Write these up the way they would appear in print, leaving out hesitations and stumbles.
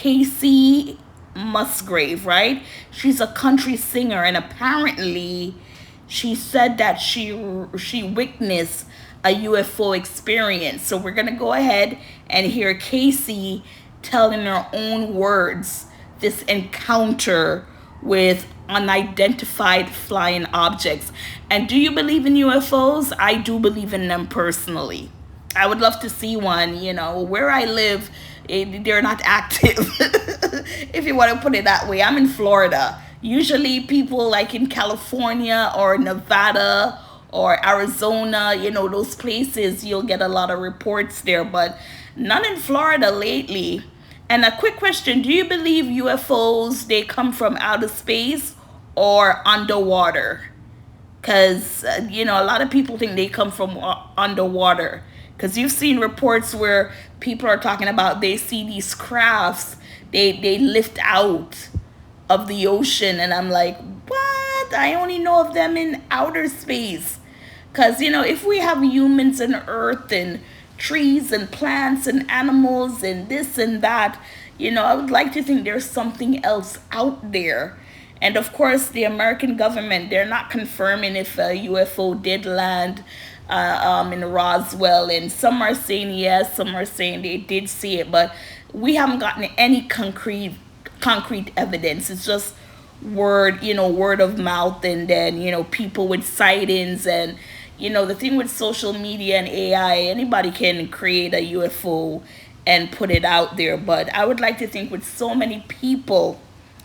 Kacey Musgrave, right? She's a country singer, and apparently she said that she witnessed a UFO experience. So we're gonna go ahead and hear Kacey tell in her own words this encounter with unidentified flying objects. And do you believe in UFOs? I do believe in them personally. I would love to see one. Where I live, they're not active. If you want to put it that way. I'm in Florida. Usually people like in California or Nevada or Arizona, those places, you'll get a lot of reports there, but none in Florida lately. And a quick question, do you believe UFOs, they come from outer space or underwater? Because, a lot of people think they come from underwater. Because you've seen reports where people are talking about they see these crafts, they lift out of the ocean. And I'm like, what? I only know of them in outer space. Because, if we have humans and earth and trees and plants and animals and this and that, I would like to think there's something else out there. And of course, the American government, they're not confirming if a UFO did land in Roswell. And some are saying yes, some are saying they did see it. But we haven't gotten any concrete evidence. It's just word of mouth, and then, people with sightings. And, the thing with social media and AI, anybody can create a UFO and put it out there. But I would like to think with so many people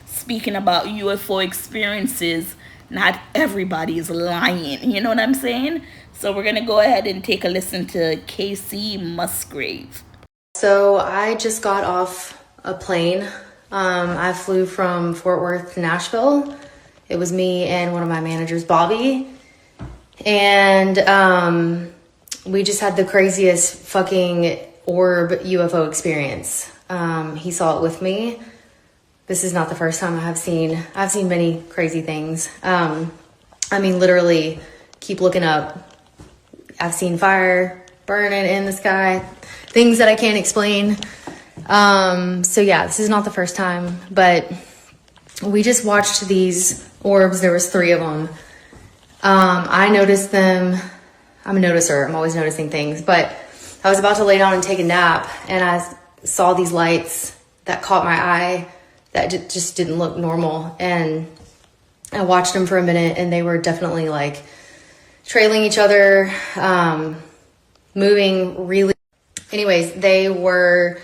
speaking about UFO experiences, not everybody is lying. You know what I'm saying? So we're going to go ahead and take a listen to Kacey Musgraves. So I just got off a plane. I flew from Fort Worth to Nashville. It was me and one of my managers, Bobby. And we just had the craziest fucking orb UFO experience. He saw it with me. This is not the first time I've seen many crazy things. Literally, keep looking up. I've seen fire burning in the sky, things that I can't explain. So yeah, this is not the first time, but we just watched these orbs. There was 3 of them. I noticed them. I'm a noticer. I'm always noticing things, but I was about to lay down and take a nap, and I saw these lights that caught my eye that just didn't look normal. And I watched them for a minute, and they were definitely like trailing each other, moving really. Anyways, they were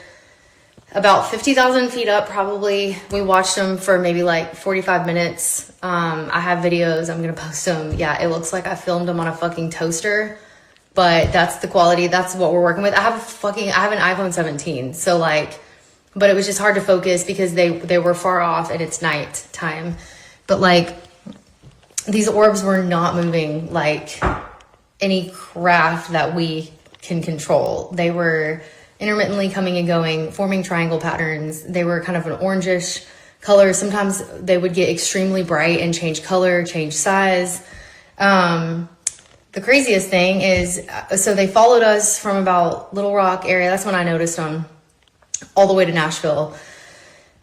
about 50,000 feet up probably. We watched them for maybe like 45 minutes. I have videos. I'm going to post them. Yeah, it looks like I filmed them on a fucking toaster, but that's the quality. That's what we're working with. I have an iPhone 17. So like, but it was just hard to focus because they were far off and it's night time. But like, these orbs were not moving like any craft that we can control. They were intermittently coming and going, forming triangle patterns. They were kind of an orangish color. Sometimes they would get extremely bright and change color, change size. The craziest thing is, so they followed us from about Little Rock area. That's when I noticed them, all the way to Nashville.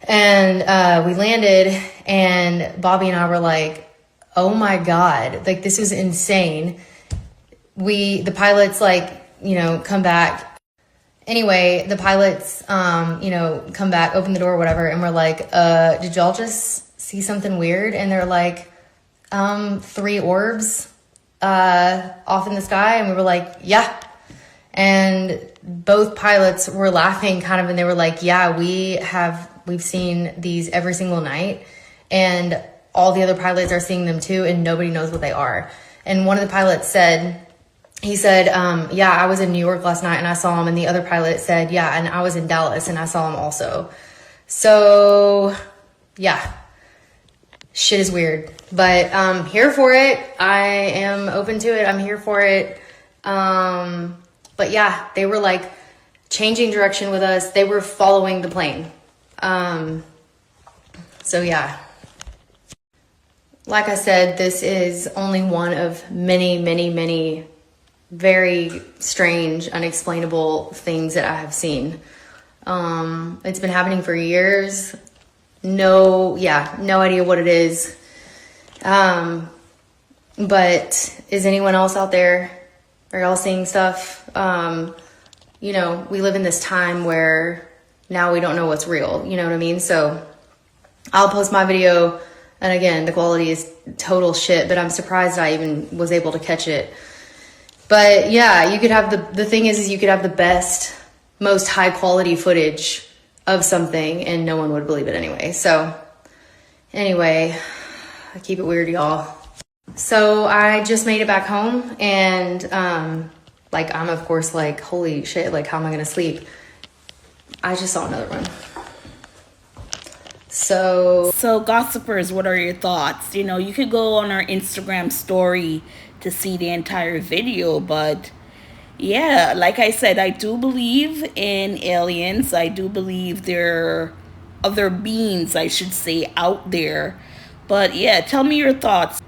And we landed, and Bobby and I were like, oh my God, like this is insane. The pilots come back. Anyway, the pilots, come back, open the door, whatever. And we're like, did y'all just see something weird? And they're like, 3 orbs, off in the sky. And we were like, yeah. And both pilots were laughing kind of, and they were like, yeah, we've seen these every single night. And all the other pilots are seeing them too. And nobody knows what they are. And one of the pilots said, yeah, I was in New York last night and I saw him. And the other pilot said, yeah, and I was in Dallas and I saw him also. So yeah, shit is weird, but I'm here for it. I am open to it. I'm here for it. But yeah, they were like changing direction with us. They were following the plane. So yeah. Like I said, this is only one of many, many, many very strange, unexplainable things that I have seen. It's been happening for years. No idea what it is. But is anyone else out there? Are y'all seeing stuff? You know, we live in this time where now we don't know what's real. You know what I mean? So I'll post my video, and again, the quality is total shit, but I'm surprised I even was able to catch it. But yeah, you could have the thing is you could have the best, most high quality footage of something and no one would believe it anyway. So anyway, I keep it weird, y'all. So I just made it back home, and like I'm of course like, holy shit, like how am I gonna sleep? I just saw another one. So gossipers, what are your thoughts? You know, you could go on our Instagram story to see the entire video, but yeah, like I said, I do believe in aliens. I do believe there are other beings, I should say, out there. But yeah, tell me your thoughts.